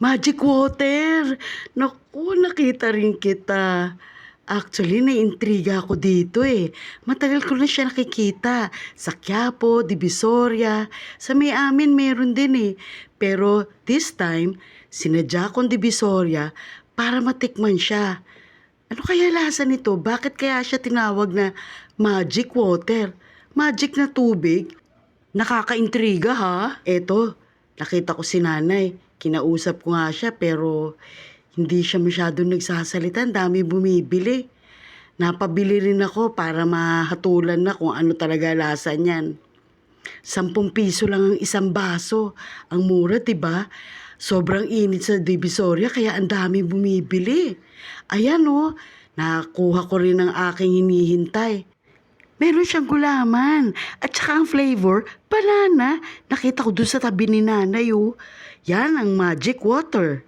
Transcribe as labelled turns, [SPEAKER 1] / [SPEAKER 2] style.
[SPEAKER 1] Magic water! Naku, nakita rin kita. Actually, naiintriga ako dito eh. Matagal ko na siya nakikita. Sa Quiapo, Divisoria. Sa may amin meron din eh. Pero this time, sinadya kong Divisoria para matikman siya. Ano kaya lasa nito? Bakit kaya siya tinawag na magic water? Magic na tubig? Nakakaintriga ha? Eto, nakita ko si nanay. Kinausap ko nga siya pero hindi siya masyadong nagsasalita. Ang dami bumibili. Napabili rin ako para mahatulan na kung ano talaga lasa niyan. 10 piso lang ang isang baso. Ang mura, 'di ba? Sobrang init sa Divisoria kaya ang dami bumibili. Ayan oh, nakuha ko rin ang aking hinihintay. Meron siyang gulaman. At saka ang flavor, banana. Nakita ko dun sa tabi ni nanay oh. Yan ang magic water.